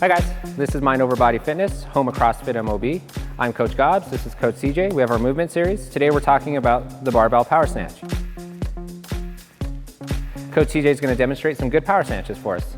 Hi guys, this is Mind Over Body Fitness, home of CrossFit MOB. I'm Coach Gobbs, this is Coach CJ. We have our movement series. Today we're talking about the Barbell Powersnatch. Coach CJ is going to demonstrate some good power snatches for us.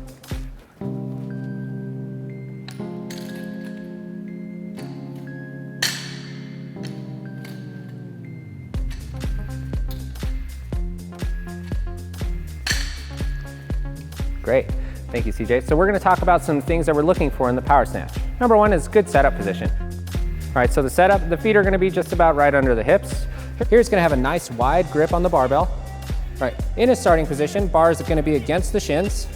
Great. Thank you, CJ. So we're going to talk about some things that we're looking for in the power snatch. Number one is good setup position. All right, so the setup, the feet are going to be just about right under the hips. Here it's going to have a nice wide grip on the barbell. All right, in his starting position, bar is going to be against the shins.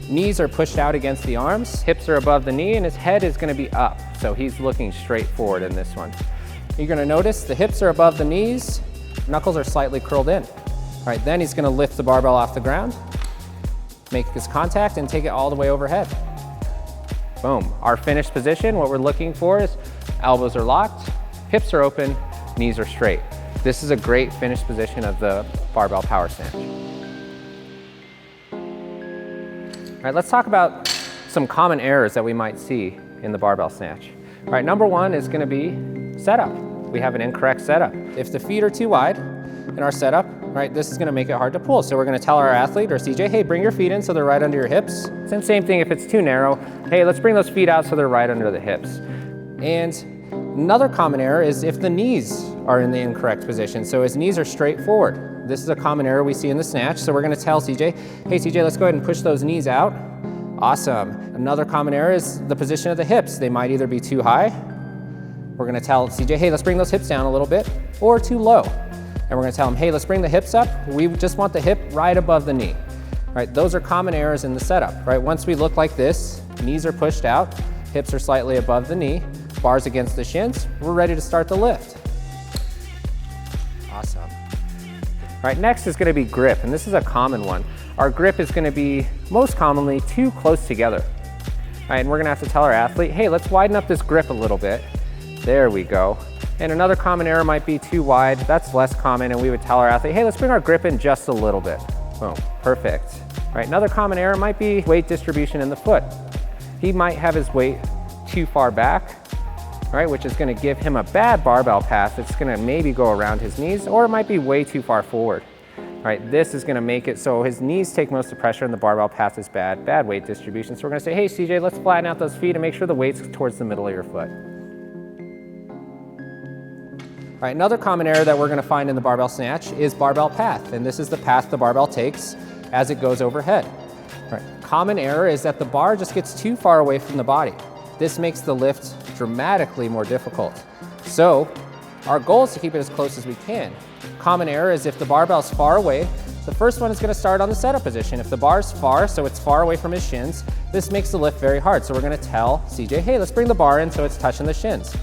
Knees are pushed out against the arms. Hips are above the knee, and his head is going to be up. So he's looking straight forward in this one. You're going to notice the hips are above the knees. Knuckles are slightly curled in. All right, then he's going to lift the barbell off the ground, make his contact, and take it all the way overhead. Boom. Our finished position, what we're looking for is elbows are locked, hips are open, knees are straight. This is a great finished position of the barbell power snatch. All right, let's talk about some common errors that we might see in the barbell snatch. All right, number one is going to be setup. We have an incorrect setup. If the feet are too wide in our setup, right, this is going to make it hard to pull. So we're going to tell our athlete or CJ, hey, bring your feet in so they're right under your hips. And same thing if it's too narrow, hey, let's bring those feet out so they're right under the hips. And another common error is if the knees are in the incorrect position. So his knees are straight forward. This is a common error we see in the snatch. So we're going to tell CJ, hey CJ, let's go ahead and push those knees out. Awesome. Another common error is the position of the hips. They might either be too high. We're going to tell CJ, hey, let's bring those hips down a little bit, or too low. And we're going to tell him, hey, let's bring the hips up. We just want the hip right above the knee. Right? Those are common errors in the setup. Right? Once we look like this, knees are pushed out, hips are slightly above the knee, bars against the shins, we're ready to start the lift. Awesome. All right, next is going to be grip, and this is a common one. Our grip is going to be most commonly too close together. All right, and we're going to have to tell our athlete, hey, let's widen up this grip a little bit. There we go. And another common error might be too wide. That's less common, and we would tell our athlete, hey, let's bring our grip in just a little bit. Boom, perfect. All right, another common error might be weight distribution in the foot. He might have his weight too far back, all right, which is gonna give him a bad barbell pass. It's gonna maybe go around his knees, or it might be way too far forward. All right, this is gonna make it so his knees take most of the pressure and the barbell pass is bad weight distribution. So we're gonna say, hey, CJ, let's flatten out those feet and make sure the weight's towards the middle of your foot. All right, another common error that we're going to find in the barbell snatch is barbell path, and this is the path the barbell takes as it goes overhead. All right, common error is that the bar just gets too far away from the body. This makes the lift dramatically more difficult. So our goal is to keep it as close as we can. Common error is if the barbell's far away, the first one is going to start on the setup position. If the bar's far, so it's far away from his shins, this makes the lift very hard. So we're going to tell CJ, hey, let's bring the bar in so it's touching the shins.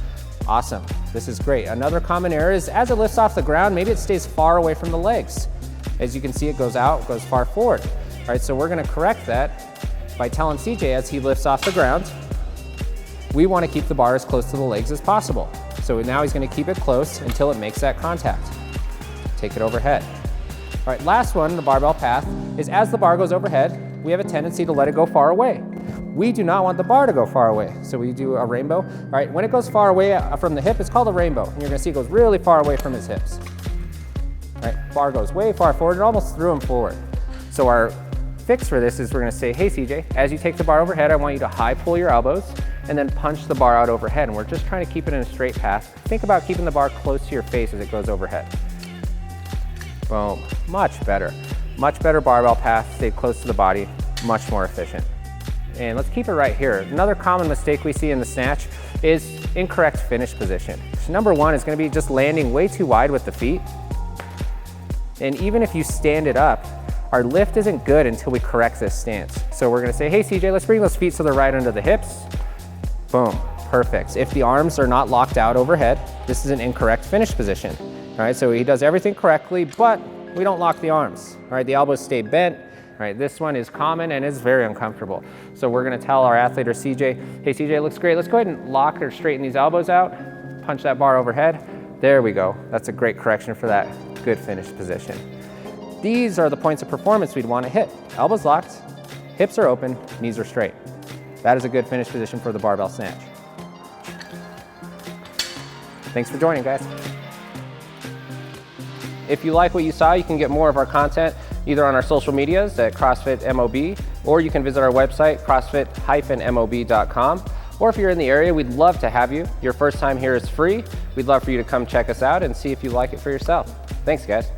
Awesome, this is great. Another common error is as it lifts off the ground, maybe it stays far away from the legs. As you can see, it goes out, goes far forward. All right, so we're gonna correct that by telling CJ as he lifts off the ground, we wanna keep the bar as close to the legs as possible. So now he's gonna keep it close until it makes that contact. Take it overhead. All right, last one, the barbell path, is as the bar goes overhead, we have a tendency to let it go far away. We do not want the bar to go far away, so we do a rainbow. All right, when it goes far away from the hip, it's called a rainbow. And you're gonna see it goes really far away from his hips. All right, bar goes way far forward, it almost threw him forward. So our fix for this is we're gonna say, hey CJ, as you take the bar overhead, I want you to high pull your elbows and then punch the bar out overhead. And we're just trying to keep it in a straight path. Think about keeping the bar close to your face as it goes overhead. Boom, much better. Much better barbell path, stayed close to the body, much more efficient. And let's keep it right here. Another common mistake we see in the snatch is incorrect finish position. So number one is going to be just landing way too wide with the feet. And even if you stand it up, our lift isn't good until we correct this stance. So we're going to say, hey CJ, let's bring those feet so they're right under the hips. Boom, perfect. If the arms are not locked out overhead, this is an incorrect finish position. All right, so he does everything correctly, but we don't lock the arms. All right, the elbows stay bent. All right, this one is common and is very uncomfortable. So we're gonna tell our athlete or CJ, hey CJ, it looks great. Let's go ahead and lock or straighten these elbows out, punch that bar overhead. There we go. That's a great correction for that good finish position. These are the points of performance we'd wanna hit. Elbows locked, Hips are open, knees are straight. That is a good finish position for the barbell snatch. Thanks for joining, guys. If you like what you saw, you can get more of our content either on our social medias at CrossFit MOB, or you can visit our website, crossfit-mob.com. Or if you're in the area, we'd love to have you. Your first time here is free. We'd love for you to come check us out and see if you like it for yourself. Thanks, guys.